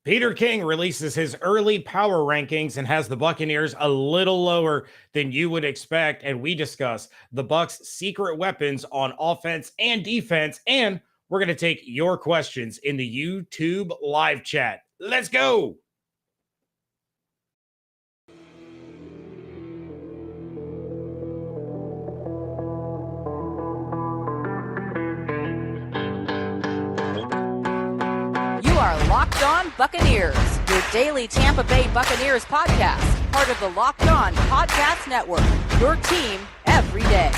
Peter King releases his early power rankings and has the Buccaneers a little lower than you would expect. And we discuss the Bucs' secret weapons on offense and defense. And we're going to take your questions in the YouTube live chat. Let's go. Locked On Buccaneers, your daily Tampa Bay Buccaneers podcast, part of the Locked On Podcast Network, your team every day.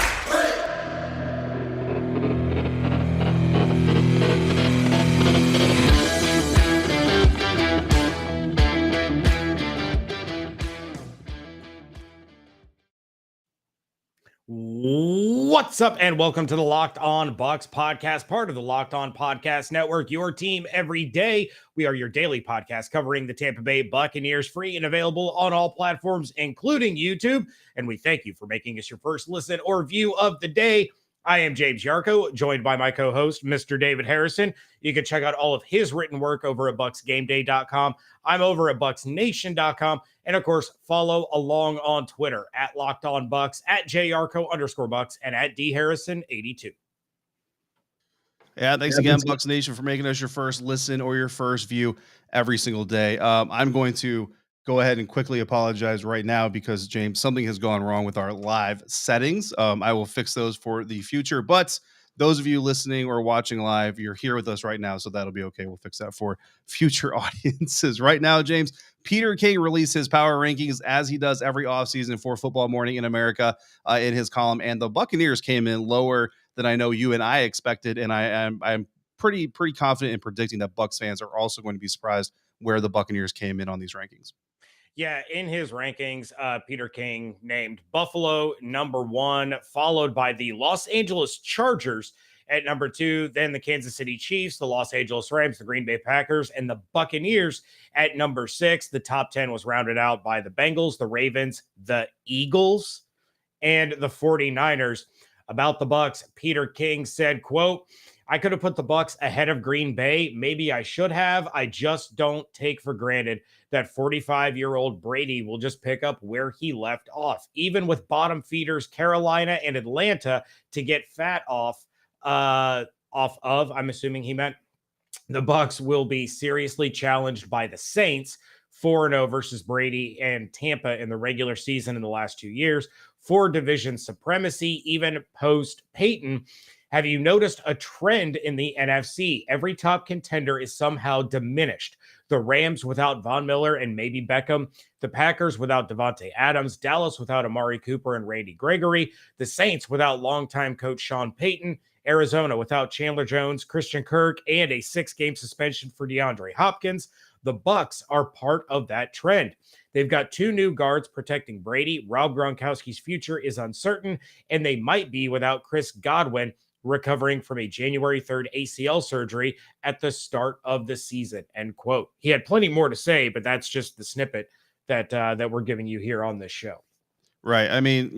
What's up, and welcome to the Locked On Bucs podcast, part of the Locked On Podcast Network, your team every day. We are your daily podcast covering the Tampa Bay Buccaneers, free and available on all platforms, including YouTube. And we thank you for making us your first listen or view of the day. I am James Yarcho, joined by my co-host, Mr. David Harrison. You can check out all of his written work over at BucsGameDay.com. I'm over at BucsNation.com. And of course, follow along on Twitter at Locked On Bucs, at JYarcho_Bucs, and at DHarrison82. Yeah, thanks again, Bucs Nation, for making us your first listen or your first view every single day. I'm going to go ahead and quickly apologize right now because, James, something has gone wrong with our live settings. I will fix those for the future, but those of you listening or watching live, you're here with us right now, so that'll be okay. We'll fix that for future audiences. Right now, James, Peter King released his power rankings as he does every offseason for Football Morning in America in his column, and the Buccaneers came in lower than I know you and I expected, and I'm pretty confident in predicting that Bucs fans are also going to be surprised where the Buccaneers came in on these rankings. Yeah, in his rankings, Peter King named Buffalo number 1, followed by the Los Angeles Chargers at number 2, then the Kansas City Chiefs, the Los Angeles Rams, the Green Bay Packers, and the Buccaneers at number 6. The top 10 was rounded out by the Bengals, the Ravens, the Eagles, and the 49ers. About the Bucs, Peter King said, quote, "I could have put the Bucs ahead of Green Bay. Maybe I should have. I just don't take for granted that 45-year-old Brady will just pick up where he left off. Even with bottom feeders Carolina and Atlanta to get fat off of, I'm assuming he meant, the Bucs will be seriously challenged by the Saints, 4-0 versus Brady and Tampa in the regular season in the last 2 years, for division supremacy, even post Peyton. Have you noticed a trend in the NFC? Every top contender is somehow diminished. The Rams without Von Miller and maybe Beckham, the Packers without Devontae Adams, Dallas without Amari Cooper and Randy Gregory, the Saints without longtime coach Sean Payton, Arizona without Chandler Jones, Christian Kirk, and a 6-game suspension for DeAndre Hopkins. The Bucs are part of that trend. They've got 2 new guards protecting Brady. Rob Gronkowski's future is uncertain, and they might be without Chris Godwin, recovering from a January 3rd ACL surgery at the start of the season, end quote. He had plenty more to say, but that's just the snippet that we're giving you here on this show. Right. I mean,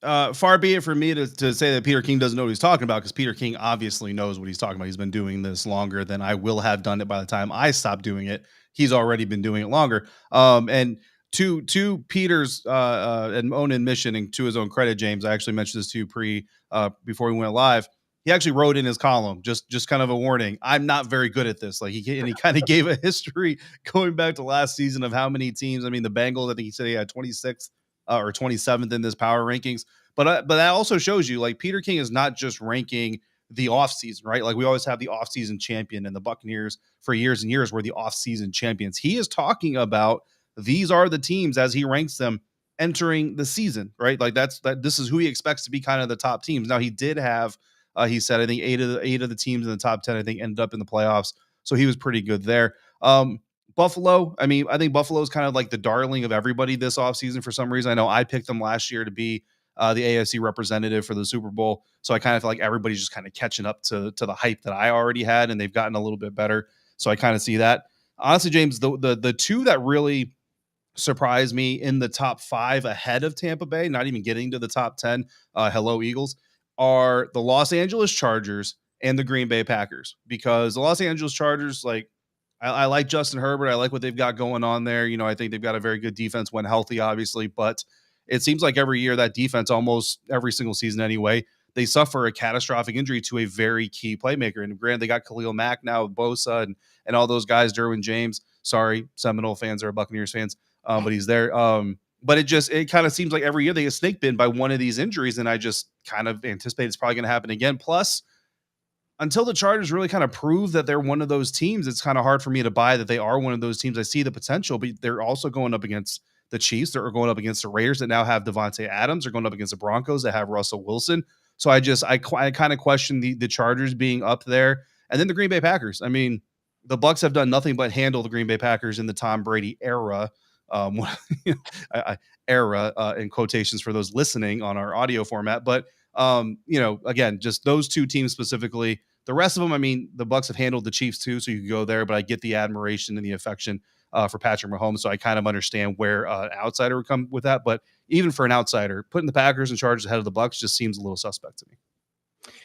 far be it from me to say that Peter King doesn't know what he's talking about, because Peter King obviously knows what he's talking about. He's been doing this longer than I will have done it by the time I stop doing it. He's already been doing it longer. And to Peter's own admission and to his own credit, James, I actually mentioned this to you before we went live. He actually wrote in his column, just kind of a warning, I'm not very good at this. Like he kind of gave a history going back to last season of how many teams. I mean, the Bengals, I think he said he had 26th or 27th in this power rankings. But that also shows you, like, Peter King is not just ranking the offseason, right? Like, we always have the offseason champion, and the Buccaneers for years and years were the offseason champions. He is talking about these are the teams as he ranks them entering the season, right? Like this is who he expects to be kind of the top teams. Now, he did have, he said, I think eight of the teams in the top 10, I think, ended up in the playoffs. So he was pretty good there. Buffalo, I mean, I think Buffalo is kind of like the darling of everybody this offseason for some reason. I know I picked them last year to be the AFC representative for the Super Bowl. So I kind of feel like everybody's just kind of catching up to the hype that I already had, and they've gotten a little bit better. So I kind of see that. Honestly, James, the two that really surprised me in the top 5 ahead of Tampa Bay, not even getting to the top 10, hello Eagles, are the Los Angeles Chargers and the Green Bay Packers. Because the Los Angeles Chargers, like, I like Justin Herbert. I like what they've got going on there. You know, I think they've got a very good defense when healthy, obviously, but it seems like every year that defense, almost every single season anyway, they suffer a catastrophic injury to a very key playmaker. And granted, they got Khalil Mack now, Bosa, and all those guys, Derwin James. Sorry, Seminole fans or Buccaneers fans, but he's there. But it kind of seems like every year they get snake bitten by one of these injuries, and I just kind of anticipate it's probably going to happen again. Plus, until the Chargers really kind of prove that they're one of those teams, it's kind of hard for me to buy that they are one of those teams. I see the potential, but they're also going up against the Chiefs. They're going up against the Raiders that now have Devontae Adams. They're going up against the Broncos that have Russell Wilson. So I kind of question the Chargers being up there. And then the Green Bay Packers. I mean, the Bucs have done nothing but handle the Green Bay Packers in the Tom Brady era. In quotations for those listening on our audio format. But, again, just those two teams specifically. The rest of them, I mean, the Bucs have handled the Chiefs too, so you can go there. But I get the admiration and the affection for Patrick Mahomes, so I kind of understand where an outsider would come with that. But even for an outsider, putting the Packers and Chargers ahead of the Bucs just seems a little suspect to me.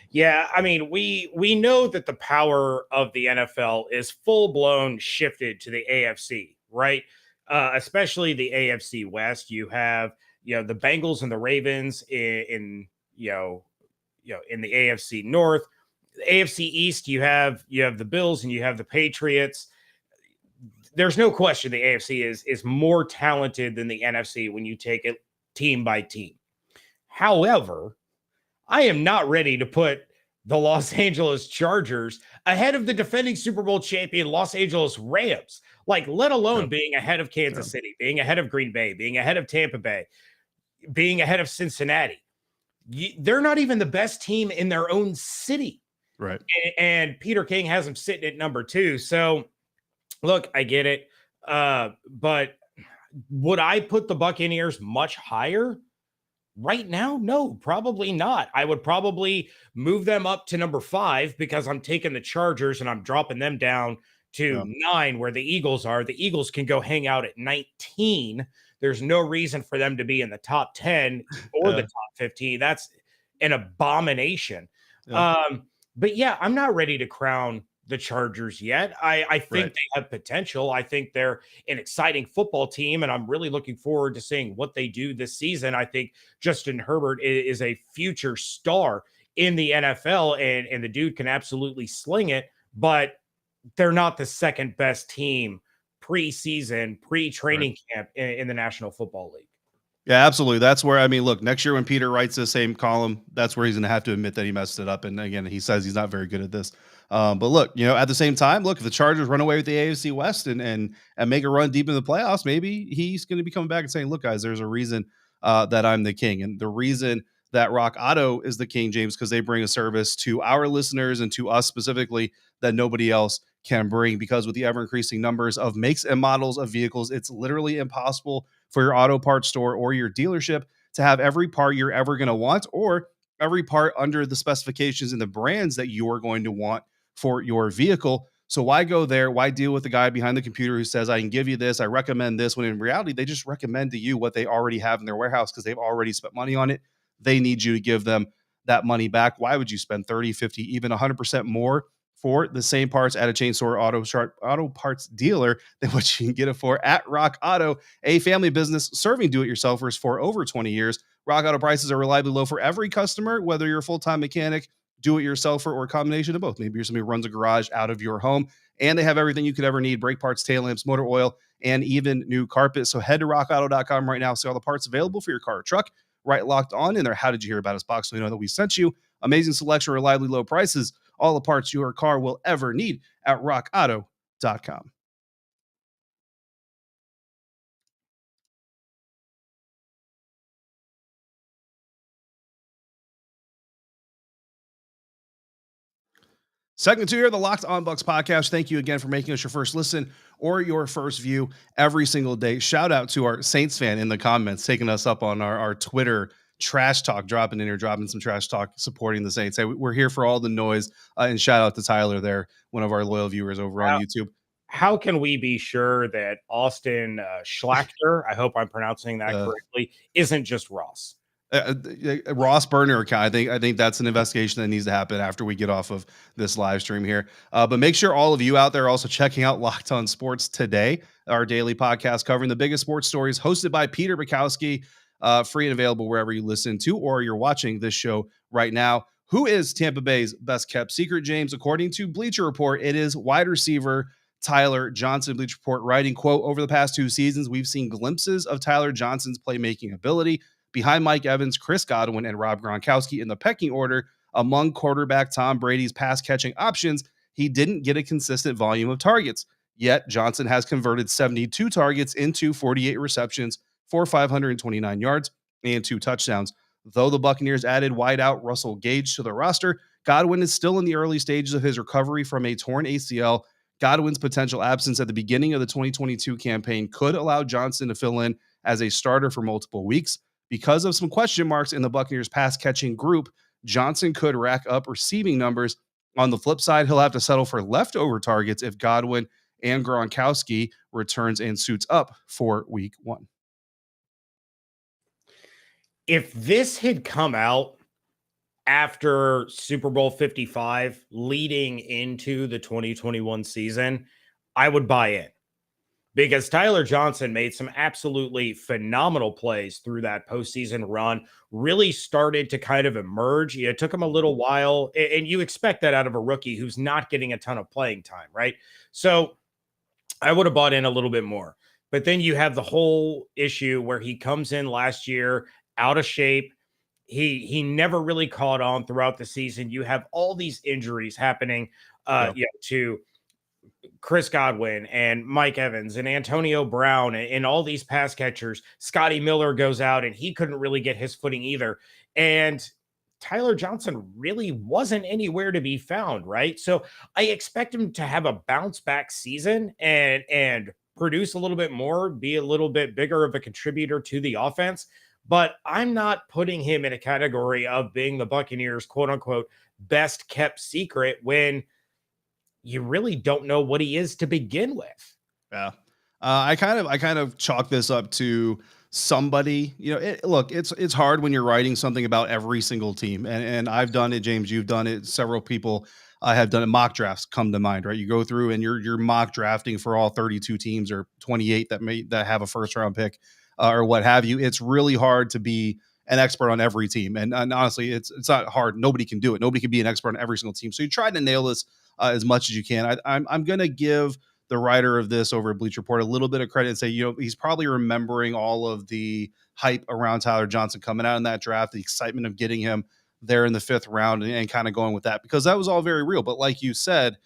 Yeah, I mean, we know that the power of the NFL is full blown shifted to the AFC, right? Especially the AFC West. You have the Bengals and the Ravens in the AFC North. The AFC East, you have the Bills and you have the Patriots. There's no question the AFC is more talented than the NFC when you take it team by team. However, I am not ready to put the Los Angeles Chargers ahead of the defending Super Bowl champion Los Angeles Rams, let alone being ahead of Kansas City, being ahead of Green Bay, being ahead of Tampa Bay, being ahead of Cincinnati. They're not even the best team in their own city. Right. And Peter King has them sitting at number 2. So, look, I get it. But would I put the Buccaneers much higher right now? No, probably not. I would probably move them up to number 5 because I'm taking the Chargers and I'm dropping them down to 9 where the Eagles are. The Eagles can go hang out at 19. There's no reason for them to be in the top 10 or the top 15. That's an abomination. Yeah. But yeah, I'm not ready to crown the Chargers yet. I think they have potential. I think they're an exciting football team, and I'm really looking forward to seeing what they do this season. I think Justin Herbert is a future star in the NFL, and the dude can absolutely sling it, but they're not the second best team pre-season, pre-training camp in the National Football League. Yeah, absolutely. That's where, I mean, look, next year when Peter writes the same column, that's where he's going to have to admit that he messed it up. And again, he says he's not very good at this. But look, at the same time, look, if the Chargers run away with the AFC West and make a run deep in the playoffs, maybe he's going to be coming back and saying, look, guys, there's a reason that I'm the king. And the reason that Rock Auto is the king, James, because they bring a service to our listeners and to us specifically that nobody else can bring, because with the ever-increasing numbers of makes and models of vehicles, it's literally impossible for your auto parts store or your dealership to have every part you're ever going to want or every part under the specifications and the brands that you're going to want for your vehicle. So why go there? Why deal with the guy behind the computer who says, I can give you this, I recommend this, when in reality, they just recommend to you what they already have in their warehouse because they've already spent money on it. They need you to give them that money back. Why would you spend 30, 50, even 100% more for the same parts at a chain store auto parts dealer than what you can get it for at Rock Auto, a family business serving do-it-yourselfers for over 20 years. Rock Auto prices are reliably low for every customer, whether you're a full-time mechanic, do-it-yourselfer, or a combination of both. Maybe you're somebody who runs a garage out of your home, and they have everything you could ever need: brake parts, tail lamps, motor oil, and even new carpet. So head to rockauto.com right now, see all the parts available for your car or truck. Right, Locked On in their How Did You Hear About Us box, so you know that we sent you. Amazing selection, reliably low prices, all the parts your car will ever need at rockauto.com. Segment 2 here, the Locked On Bucs Podcast. Thank you again for making us your first listen or your first view every single day. Shout out to our Saints fan in the comments, taking us up on our Twitter trash talk, dropping some trash talk, supporting the Saints. Hey, we're here for all the noise. And shout out to Tyler there, one of our loyal viewers over on YouTube. How can we be sure that Austin Schlachter, I hope I'm pronouncing that correctly, isn't just Ross? Ross burner account. I think that's an investigation that needs to happen after we get off of this live stream here. But make sure all of you out there are also checking out Locked On Sports Today, our daily podcast covering the biggest sports stories, hosted by Peter Bukowski, free and available wherever you listen to or you're watching this show right now. Who is Tampa Bay's best kept secret, James? According to Bleacher Report, it is wide receiver Tyler Johnson. Bleacher Report writing, quote, over the past 2 seasons, we've seen glimpses of Tyler Johnson's playmaking ability. Behind Mike Evans, Chris Godwin, and Rob Gronkowski in the pecking order, among quarterback Tom Brady's pass-catching options, he didn't get a consistent volume of targets. Yet, Johnson has converted 72 targets into 48 receptions for 529 yards and 2 touchdowns. Though the Buccaneers added wideout Russell Gage to the roster, Godwin is still in the early stages of his recovery from a torn ACL. Godwin's potential absence at the beginning of the 2022 campaign could allow Johnson to fill in as a starter for multiple weeks. Because of some question marks in the Buccaneers pass catching group, Johnson could rack up receiving numbers. On the flip side, he'll have to settle for leftover targets if Godwin and Gronkowski returns and suits up for week 1. If this had come out after Super Bowl 55 leading into the 2021 season, I would buy it. Because Tyler Johnson made some absolutely phenomenal plays through that postseason run, really started to kind of emerge. It took him a little while, and you expect that out of a rookie who's not getting a ton of playing time, right? So I would have bought in a little bit more. But then you have the whole issue where he comes in last year out of shape. He never really caught on throughout the season. You have all these injuries happening to Chris Godwin and Mike Evans and Antonio Brown and all these pass catchers. Scotty Miller goes out and he couldn't really get his footing either. And Tyler Johnson really wasn't anywhere to be found, right? So I expect him to have a bounce back season and produce a little bit more, be a little bit bigger of a contributor to the offense. But I'm not putting him in a category of being the Buccaneers, quote unquote, best kept secret when you really don't know what he is to begin with. Yeah. I kind of chalk this up to somebody, look, it's hard when you're writing something about every single team. And I've done it, James, you've done it. Several people have done it. Mock drafts come to mind, right? You go through and you're mock drafting for all 32 teams or 28 that have a first round pick or what have you. It's really hard to be an expert on every team. And honestly, it's not hard. Nobody can do it. Nobody can be an expert on every single team. So you try to nail this as much as you can. I'm going to give the writer of this over at Bleacher Report a little bit of credit and say, he's probably remembering all of the hype around Tyler Johnson coming out in that draft, the excitement of getting him there in the 5th round and kind of going with that, because that was all very real. But like you said,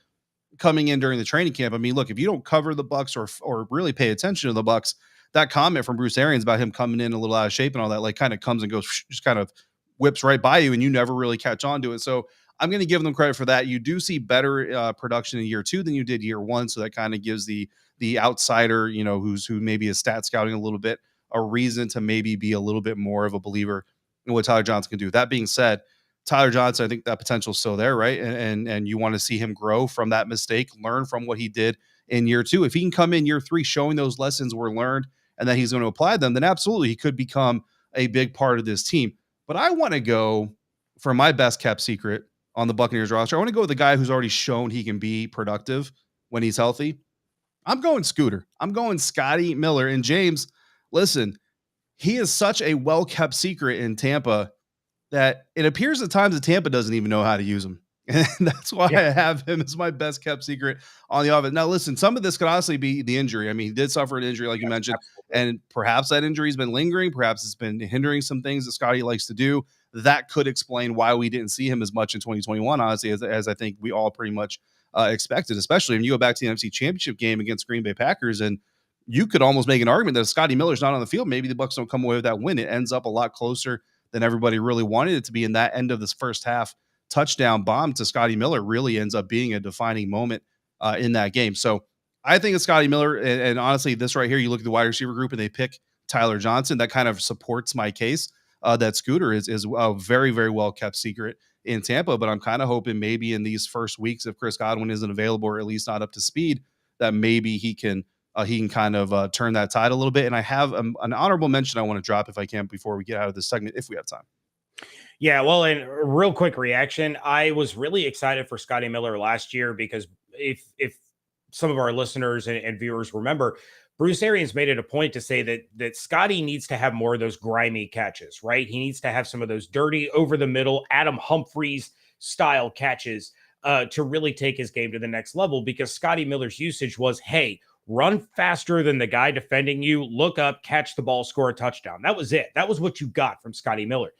coming in during the training camp, I mean, look, if you don't cover the Bucs or really pay attention to the Bucs, that comment from Bruce Arians about him coming in a little out of shape and all that, like, kind of comes and goes, just kind of whips right by you and you never really catch on to it. So I'm going to give them credit for that. You do see better production in year 2 than you did year 1. So that kind of gives the outsider, who maybe is stat scouting a little bit, a reason to maybe be a little bit more of a believer in what Tyler Johnson can do. That being said, Tyler Johnson, I think that potential is still there, right? And you want to see him grow from that mistake, learn from what he did in year 2. If he can come in year 3 showing those lessons were learned and that he's going to apply them, then absolutely he could become a big part of this team. But I want to go for my best kept secret on the Buccaneers roster. I want to go with the guy who's already shown he can be productive when he's healthy. I'm going Scooter. I'm going Scotty Miller. And James, listen, he is such a well-kept secret in Tampa that it appears at times that Tampa doesn't even know how to use him. And that's why I have him as my best kept secret on the offense. Now, listen, some of this could honestly be the injury. I mean, he did suffer an injury, like you mentioned, and perhaps that injury has been lingering. Perhaps it's been hindering some things that Scotty likes to do. That could explain why we didn't see him as much in 2021, honestly, as I think we all pretty much expected, especially when you go back to the NFC Championship game against Green Bay Packers. And you could almost make an argument that if Scotty Miller's not on the field, maybe the Bucs don't come away with that win. It ends up a lot closer than everybody really wanted it to be. In that end of this first half touchdown bomb to Scotty Miller really ends up being a defining moment in that game. So I think it's Scotty Miller. And honestly, this right here, you look at the wide receiver group and they pick Tyler Johnson. That kind of supports my case that Scooter is a very, very well kept secret in Tampa. But I'm kind of hoping maybe in these first weeks, if Chris Godwin isn't available or at least not up to speed, that maybe he can he can kind of turn that tide a little bit. And I have an honorable mention I want to drop if I can before we get out of this segment, if we have time. Yeah, well, and a real quick reaction. I was really excited for Scotty Miller last year because if some of our listeners and viewers remember, Bruce Arians made it a point to say that Scotty needs to have more of those grimy catches, right? He needs to have some of those dirty, over the middle, Adam Humphries style catches to really take his game to the next level, because Scotty Miller's usage was, hey, run faster than the guy defending you, look up, catch the ball, score a touchdown. That was it. That was what you got from Scotty Miller.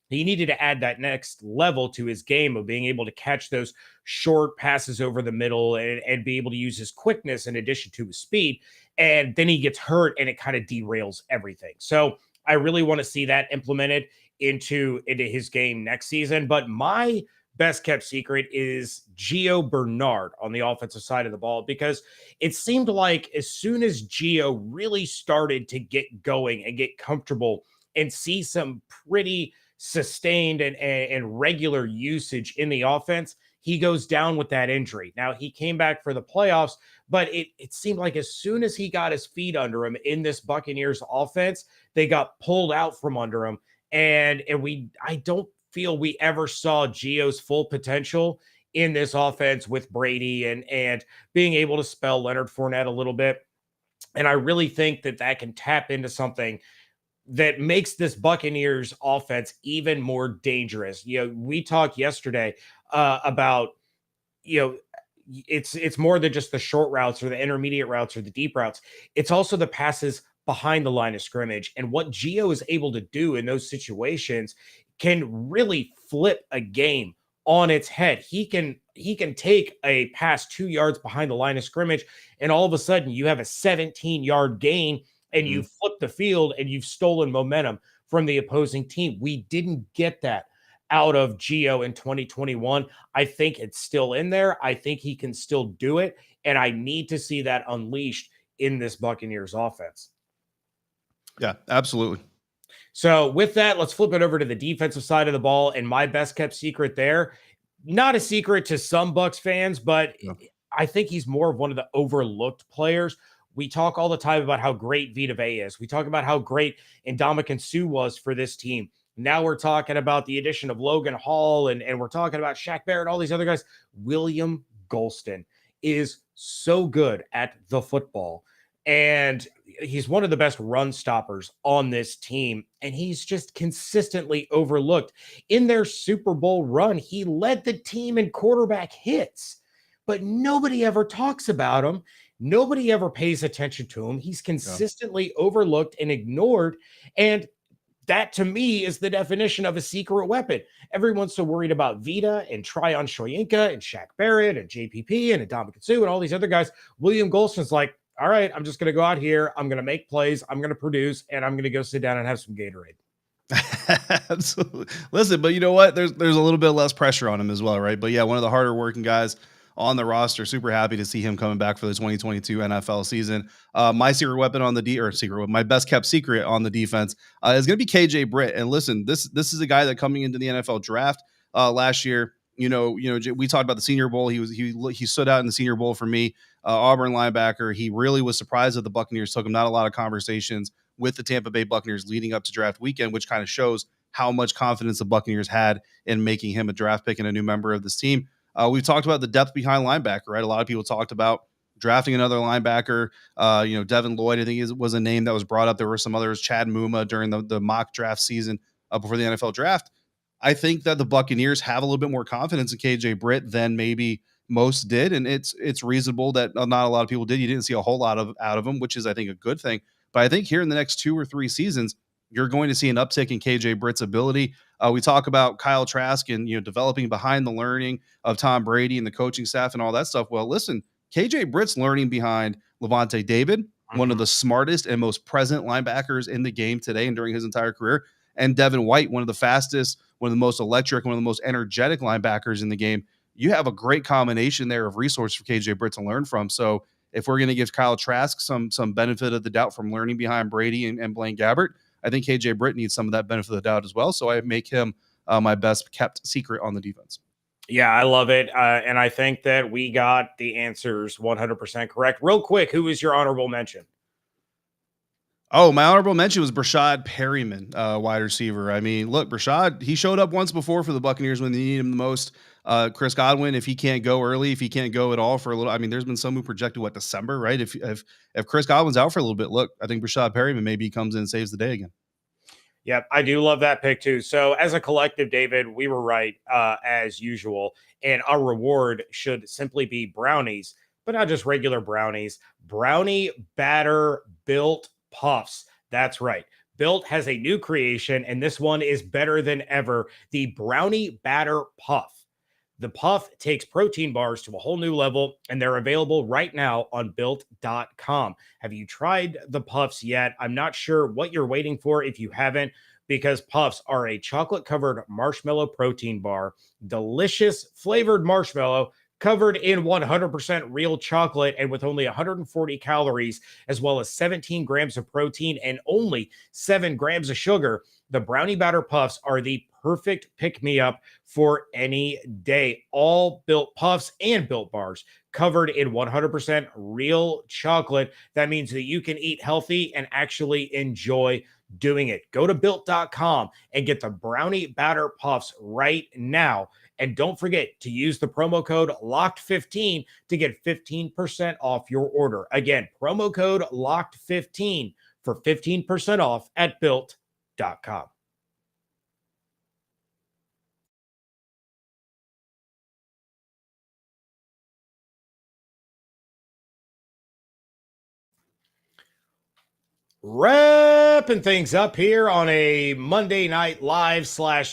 He needed to add that next level to his game of being able to catch those short passes over the middle and be able to use his quickness in addition to his speed. And then he gets hurt and it kind of derails everything. So I really want to see that implemented into his game next season. But my best kept secret is Gio Bernard on the offensive side of the ball, because it seemed like as soon as Gio really started to get going and get comfortable and see some pretty sustained and regular usage in the offense, he goes down with that injury. Now, he came back for the playoffs, but it seemed like as soon as he got his feet under him in this Buccaneers offense, they got pulled out from under him. And I don't feel we ever saw Gio's full potential in this offense with Brady and being able to spell Leonard Fournette a little bit. And I really think that can tap into something that makes this Buccaneers offense even more dangerous. We talked yesterday about, it's more than just the short routes or the intermediate routes or the deep routes. It's also the passes behind the line of scrimmage. And what Gio is able to do in those situations can really flip a game on its head. He can take a pass 2 yards behind the line of scrimmage, and all of a sudden you have a 17-yard gain, and you flip the field and you've stolen momentum from the opposing team. We didn't get that out of Gio in 2021. I think it's still in there. I think he can still do it. And I need to see that unleashed in this Buccaneers offense. Yeah, absolutely. So with that, let's flip it over to the defensive side of the ball. And my best kept secret there, not a secret to some Bucs fans, but I think he's more of one of the overlooked players. We talk all the time about how great Vita Vea is. We talk about how great Ndamukong Suh was for this team. Now we're talking about the addition of Logan Hall, and we're talking about Shaq Barrett, all these other guys. William Golston is so good at the football, and he's one of the best run stoppers on this team, and he's just consistently overlooked. In their Super Bowl run, he led the team in quarterback hits, but nobody ever talks about him. Nobody ever pays attention to him. He's consistently overlooked and ignored. And that, to me, is the definition of a secret weapon. Everyone's so worried about Vita and Tryon Shoyinka and Shaq Barrett and JPP and Ndamukong Suh and all these other guys. William Golston's like, all right, I'm just going to go out here. I'm going to make plays. I'm going to produce, and I'm going to go sit down and have some Gatorade. Absolutely. Listen, but you know what? There's a little bit less pressure on him as well, right? But yeah, one of the harder working guys on the roster. Super happy to see him coming back for the 2022 NFL season. My secret weapon on the my best kept secret on the defense is going to be KJ Britt. And listen, this is a guy that coming into the NFL draft last year. We talked about the Senior Bowl. He stood out in the Senior Bowl for me. Auburn linebacker. He really was surprised that the Buccaneers took him. Not a lot of conversations with the Tampa Bay Buccaneers leading up to draft weekend, which kind of shows how much confidence the Buccaneers had in making him a draft pick and a new member of this team. We've talked about the depth behind linebacker, right? A lot of people talked about drafting another linebacker. Devin Lloyd, I think, was a name that was brought up. There were some others, Chad Muma, during the mock draft season before the NFL draft. I think that the Buccaneers have a little bit more confidence in KJ Britt than maybe most did, and it's reasonable that not a lot of people did. You didn't see a whole lot out of him, which is, I think, a good thing. But I think here in the next 2 or 3 seasons, you're going to see an uptick in KJ Britt's ability. We talk about Kyle Trask and developing behind the learning of Tom Brady and the coaching staff and all that stuff. Well, listen, KJ Britt's learning behind Levante David, one of the smartest and most present linebackers in the game today and during his entire career, and Devin White, one of the fastest, one of the most electric, one of the most energetic linebackers in the game. You have a great combination there of resource for KJ Britt to learn from. So if we're going to give Kyle Trask some benefit of the doubt from learning behind Brady and Blaine Gabbert, I think KJ Britt needs some of that benefit of the doubt as well. So I make him my best kept secret on the defense. Yeah, I love it. And I think that we got the answers 100% correct. Real quick, who is your honorable mention? Oh, my honorable mention was Brashad Perryman, wide receiver. I mean, look, Brashad, he showed up once before for the Buccaneers when they needed him the most. Chris Godwin, if he can't go early, if he can't go at all for a little, I mean, there's been some who projected December, right? If Chris Godwin's out for a little bit, look, I think Brashad Perryman maybe comes in and saves the day again. Yep, I do love that pick too. So, as a collective, David, we were right as usual. And our reward should simply be brownies, but not just regular brownies. Brownie batter built puffs. That's right. Built has a new creation, and this one is better than ever, the brownie batter puff. The puff takes protein bars to a whole new level, and they're available right now on built.com. Have you tried the puffs yet? I'm not sure what you're waiting for if you haven't, because puffs are a chocolate covered marshmallow protein bar, delicious flavored marshmallow covered in 100% real chocolate and with only 140 calories, as well as 17 grams of protein and only 7 grams of sugar. The brownie batter puffs are the perfect pick me up for any day. All built puffs and built bars covered in 100% real chocolate. That means that you can eat healthy and actually enjoy doing it. Go to built.com and get the brownie batter puffs right now. And don't forget to use the promo code LOCKED15 to get 15% off your order. Again, promo code LOCKED15 for 15% off at built.com. Wrapping things up here on a Monday night live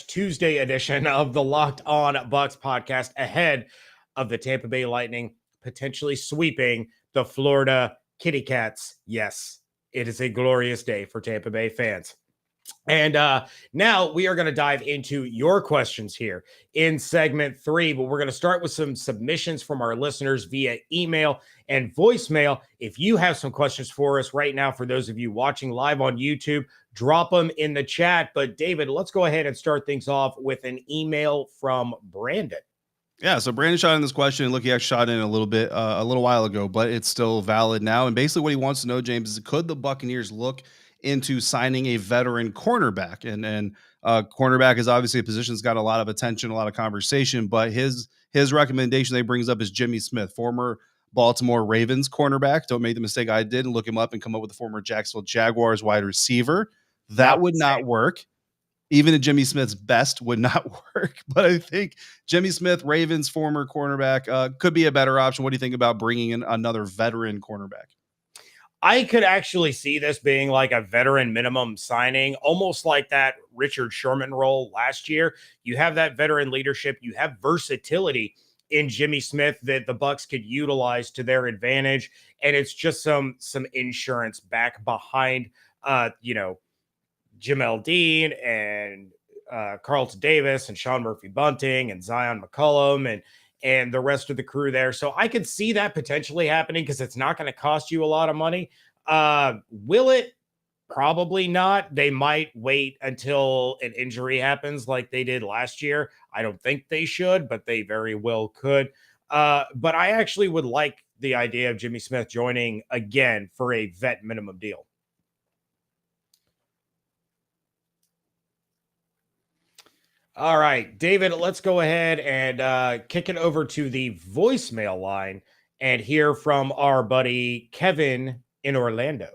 / Tuesday edition of the Locked On Bucs podcast ahead of the Tampa Bay Lightning potentially sweeping the Florida Kitty Cats. Yes, it is a glorious day for Tampa Bay fans. And now we are going to dive into your questions here in segment 3, but we're going to start with some submissions from our listeners via email and voicemail. If you have some questions for us right now, for those of you watching live on YouTube, drop them in the chat. But David, let's go ahead and start things off with an email from Brandon. Yeah, so Brandon shot in this question. Look, he actually shot in a little while ago, but it's still valid now. And basically what he wants to know, James, is could the Buccaneers look into signing a veteran cornerback? And cornerback is obviously a position that's got a lot of attention, a lot of conversation, but his recommendation that he brings up is Jimmy Smith, former Baltimore Ravens cornerback. Don't make the mistake I did and look him up and come up with the former Jacksonville Jaguars wide receiver. That would not work. Even at Jimmy Smith's best would not work. But I think Jimmy Smith, Ravens former cornerback, could be a better option. What do you think about bringing in another veteran cornerback? I could actually see this being like a veteran minimum signing, almost like that Richard Sherman role last year. You have that veteran leadership, you have versatility in Jimmy Smith that the Bucs could utilize to their advantage, and it's just some insurance back behind Jamel Dean and Carlton Davis and Sean Murphy Bunting and Zion McCollum and the rest of the crew there. So I could see that potentially happening because it's not going to cost you a lot of money. Will it? Probably not. They might wait until an injury happens like they did last year. I don't think they should, but they very well could. But I actually would like the idea of Jimmy Smith joining again for a vet minimum deal. All right, David, let's go ahead and kick it over to the voicemail line and hear from our buddy Kevin in Orlando.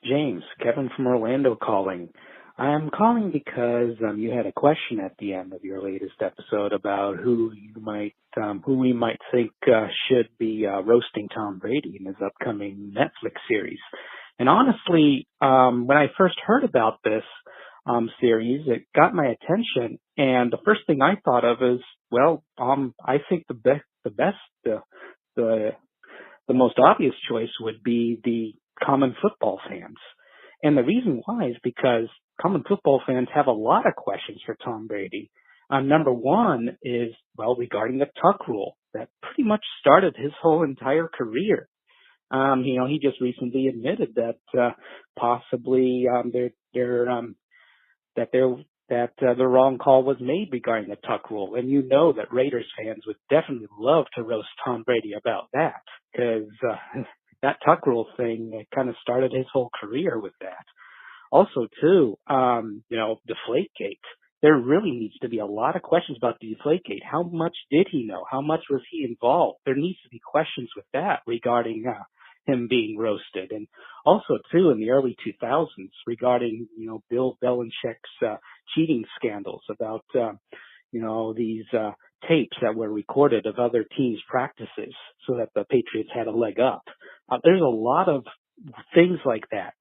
James, Kevin from Orlando calling. I'm calling because you had a question at the end of your latest episode about who we might think should be roasting Tom Brady in his upcoming Netflix series. And honestly, when I first heard about this series, it got my attention. And the first thing I thought of is, I think the most obvious choice would be the common football fans. And the reason why is because common football fans have a lot of questions for Tom Brady. Number one is, regarding the tuck rule that pretty much started his whole entire career. He just recently admitted that possibly they're the wrong call was made regarding the tuck rule. And you know that Raiders fans would definitely love to roast Tom Brady about that, because that tuck rule thing kind of started his whole career with that. Also, too, Deflategate. There really needs to be a lot of questions about the Deflategate. How much did he know? How much was he involved? There needs to be questions with that regarding him being roasted. And also, too, in the early 2000s regarding, Bill Belichick's cheating scandals about, these tapes that were recorded of other teams' practices so that the Patriots had a leg up. There's a lot of things like that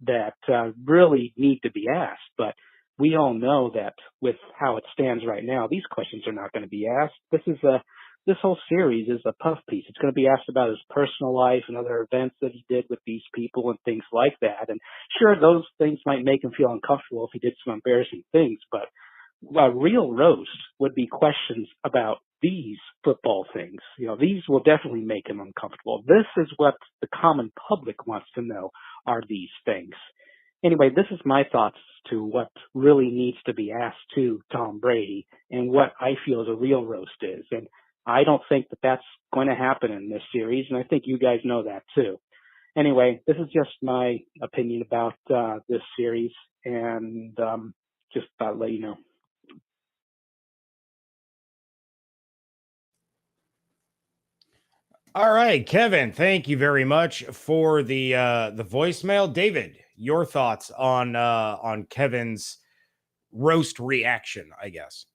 really need to be asked, but we all know that with how it stands right now, these questions are not going to be asked. This whole series is a puff piece. It's going to be asked about his personal life and other events that he did with these people and things like that. And sure, those things might make him feel uncomfortable if he did some embarrassing things, but a real roast would be questions about these football things. These will definitely make him uncomfortable. This is what the common public wants to know, are these things. Anyway, this is my thoughts to what really needs to be asked to Tom Brady and what I feel is a real roast is. And I don't think that that's going to happen in this series, and I think you guys know that too. Anyway, this is just my opinion about this series, and just thought I'd let you know. All right, Kevin, thank you very much for the voicemail. David, your thoughts on Kevin's roast reaction, I guess.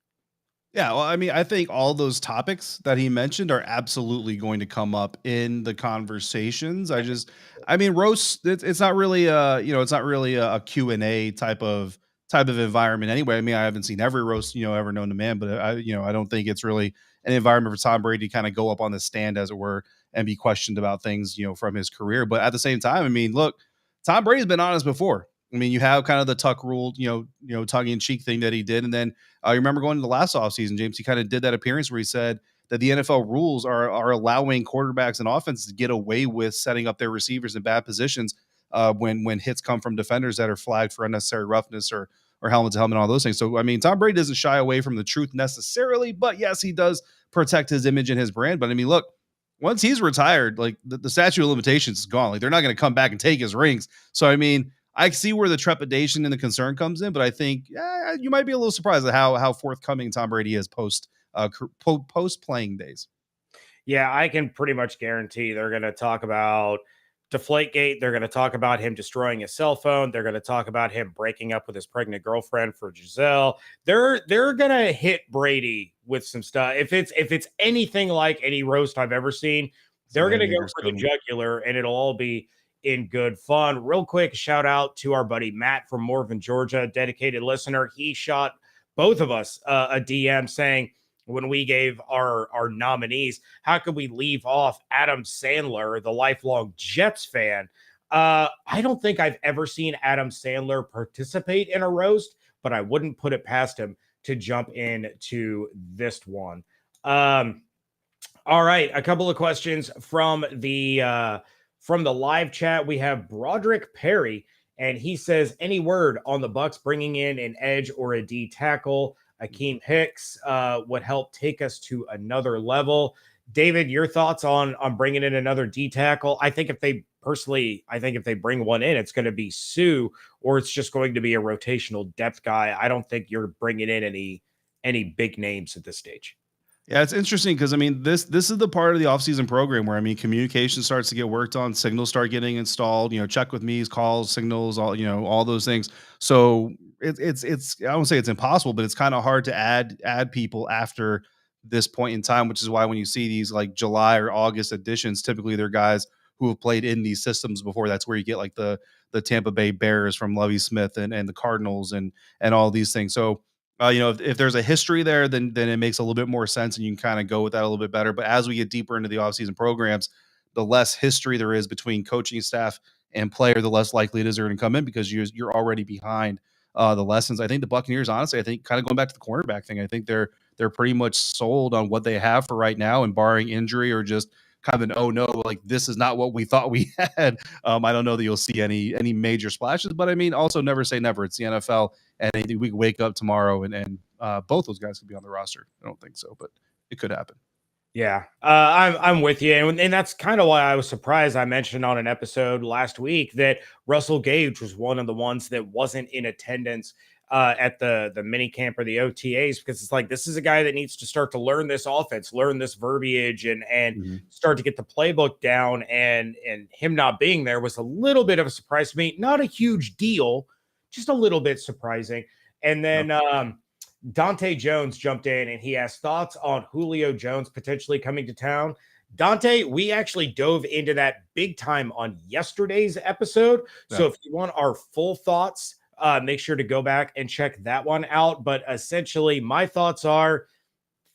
Yeah, well, I mean, I think all those topics that he mentioned are absolutely going to come up in the conversations. Roast. It's not really it's not really a Q&A type of environment anyway. I mean, I haven't seen every roast ever known to man, but I don't think it's really an environment for Tom Brady to kind of go up on the stand, as it were, and be questioned about things from his career. But at the same time, I mean, look, Tom Brady's been honest before. I mean, you have kind of the tuck rule, tongue in cheek thing that he did, and then you remember going to the last offseason, James, he kind of did that appearance where he said that the NFL rules are allowing quarterbacks and offenses to get away with setting up their receivers in bad positions when hits come from defenders that are flagged for unnecessary roughness or helmet to helmet and all those things. So, I mean, Tom Brady doesn't shy away from the truth necessarily, but yes, he does protect his image and his brand. But I mean, look, once he's retired, like the statute of limitations is gone. Like, they're not going to come back and take his rings. So, I mean, I see where the trepidation and the concern comes in, but I think you might be a little surprised at how forthcoming Tom Brady is post playing days. Yeah, I can pretty much guarantee they're going to talk about Deflategate. They're going to talk about him destroying his cell phone. They're going to talk about him breaking up with his pregnant girlfriend for Giselle. They're going to hit Brady with some stuff. If it's anything like any roast I've ever seen, they're going to go for the jugular, and it'll all be in good fun. Real quick, shout out to our buddy Matt from Morven, Georgia, dedicated listener. He shot both of us a DM saying, when we gave our nominees, how could we leave off Adam Sandler, the lifelong Jets fan? I don't think I've ever seen Adam Sandler participate in a roast, but I wouldn't put it past him to jump into this one. All right, a couple of questions from the live chat. We have Broderick Perry, and he says, any word on the Bucs bringing in an edge or a D tackle? Akeem Hicks would help take us to another level. David, your thoughts on bringing in another D tackle? I think if they bring one in, it's going to be Sue, or it's just going to be a rotational depth guy. I don't think you're bringing in any big names at this stage. Yeah, it's interesting because, I mean, this is the part of the offseason program where, I mean, communication starts to get worked on, signals start getting installed, check with me's, calls, signals, all those things. So it's I won't say it's impossible, but it's kind of hard to add people after this point in time, which is why when you see these like July or August additions, typically they're guys who have played in these systems before. That's where you get like the Tampa Bay Bears from Lovie Smith and the Cardinals and all these things. So, if there's a history there, then it makes a little bit more sense, and you can kind of go with that a little bit better. But as we get deeper into the offseason programs, the less history there is between coaching staff and player, the less likely it is they're going to come in because you're already behind the lessons. I think the Buccaneers, honestly, I think kind of going back to the cornerback thing, I think they're pretty much sold on what they have for right now, and barring injury or just kind of an oh no, like this is not what we thought we had. I don't know that you'll see any major splashes, but I mean, also never say never. It's the NFL, and we could wake up tomorrow and both those guys could be on the roster. I don't think so, but it could happen. Yeah, I'm with you, and that's kind of why I was surprised. I mentioned on an episode last week that Russell Gage was one of the ones that wasn't in attendance at the mini camp or the OTAs, because it's like, this is a guy that needs to start to learn this offense, learn this verbiage, and start to get the playbook down. And him not being there was a little bit of a surprise to me. Not a huge deal, just a little bit surprising. And then Dante Jones jumped in and he asked thoughts on Julio Jones potentially coming to town. Dante, we actually dove into that big time on yesterday's episode. Yeah. So if you want our full thoughts, make sure to go back and check that one out. But essentially, my thoughts are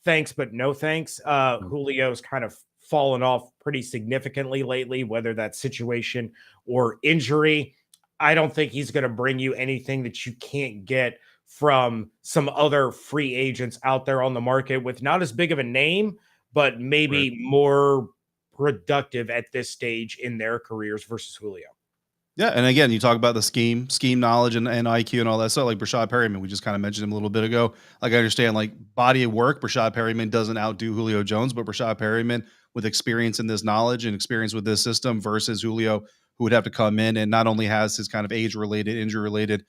thanks, but no thanks. Julio's kind of fallen off pretty significantly lately, whether that's situation or injury. I don't think he's going to bring you anything that you can't get from some other free agents out there on the market with not as big of a name, but maybe more productive at this stage in their careers versus Julio. Yeah, and again, you talk about the scheme knowledge and IQ and all that stuff. Like Brashad Perryman, we just kind of mentioned him a little bit ago. Like, I understand, like, body of work, Brashad Perryman doesn't outdo Julio Jones, but Brashad Perryman with experience in this knowledge and experience with this system versus Julio, who would have to come in and not only has his kind of age-related, injury-related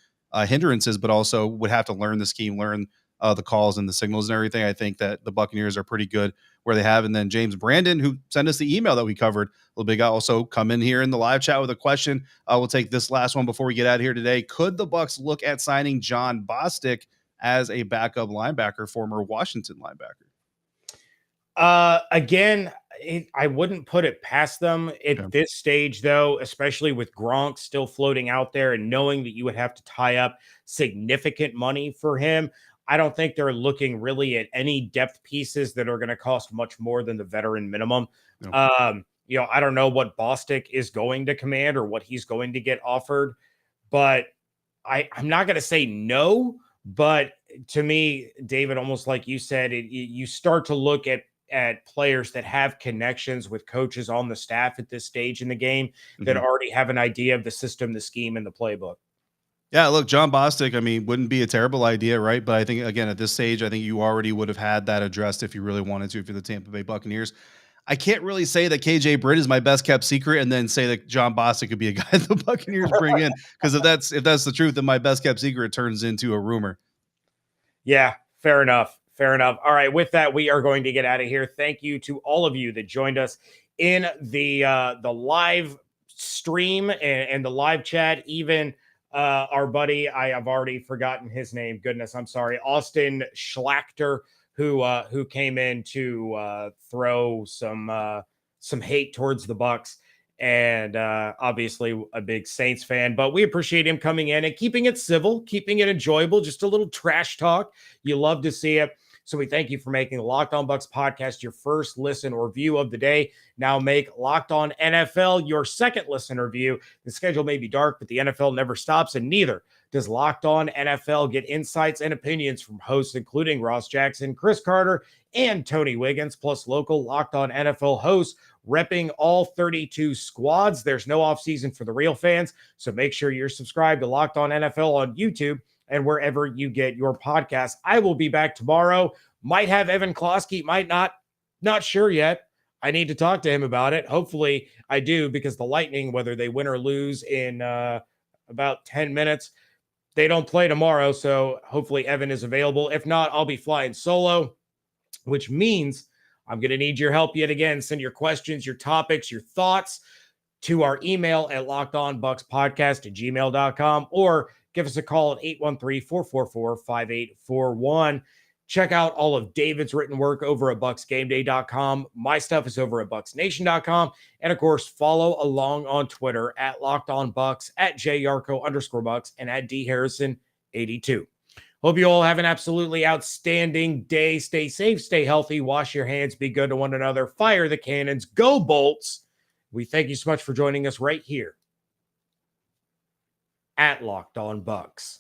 hindrances, but also would have to learn the scheme, learn the calls and the signals and everything. I think that the Buccaneers are pretty good where they have. And then James Brandon, who sent us the email that we covered a little bit, also come in here in the live chat with a question. We'll take this last one before we get out of here today. Could the Bucs look at signing John Bostic as a backup linebacker, former Washington linebacker? Again, I wouldn't put it past them at this stage, though, especially with Gronk still floating out there and knowing that you would have to tie up significant money for him. I don't think they're looking really at any depth pieces that are going to cost much more than the veteran minimum. I don't know what Bostic is going to command or what he's going to get offered, but I'm not going to say no. But to me, David, almost like you said, you start to look at players that have connections with coaches on the staff at this stage in the game that already have an idea of the system, the scheme, and the playbook. Yeah, look, John Bostic, I mean, wouldn't be a terrible idea, right? But I think, again, at this stage, I think you already would have had that addressed if you really wanted to, if you're the Tampa Bay Buccaneers. I can't really say that KJ Britt is my best kept secret and then say that John Bostic could be a guy the Buccaneers bring in. Because if that's the truth, then my best kept secret turns into a rumor. Yeah, fair enough. Fair enough. All right. With that, we are going to get out of here. Thank you to all of you that joined us in the live stream and the live chat. Even our buddy, I have already forgotten his name. Goodness, I'm sorry. Austin Schlachter, who came in to throw some hate towards the Bucs. And obviously a big Saints fan, but we appreciate him coming in and keeping it civil, keeping it enjoyable, just a little trash talk. You love to see it. So we thank you for making the Locked On Bucs podcast your first listen or view of the day. Now make Locked On NFL your second listen or view. The schedule may be dark, but the NFL never stops, and neither does Locked On NFL. Get insights and opinions from hosts including Ross Jackson, Chris Carter, and Tony Wiggins, plus local Locked On NFL hosts repping all 32 squads. There's no offseason for the real fans, so make sure you're subscribed to Locked On NFL on YouTube and wherever you get your podcast. I will be back tomorrow. Might have Evan Klosky, might not. Not sure yet. I need to talk to him about it. Hopefully I do, because the Lightning, whether they win or lose in about 10 minutes, they don't play tomorrow. So hopefully Evan is available. If not, I'll be flying solo, which means I'm going to need your help yet again. Send your questions, your topics, your thoughts to our email at lockedonbuckspodcast@gmail.com, or give us a call at 813-444-5841. Check out all of David's written work over at bucksgameday.com. My stuff is over at bucksnation.com. And of course, follow along on Twitter at LockedOnBucs, at JYarcho_Bucks, and at DHarrison82. Hope you all have an absolutely outstanding day. Stay safe, stay healthy, wash your hands, be good to one another, fire the cannons, go Bolts. We thank you so much for joining us right here at Locked On Bucs.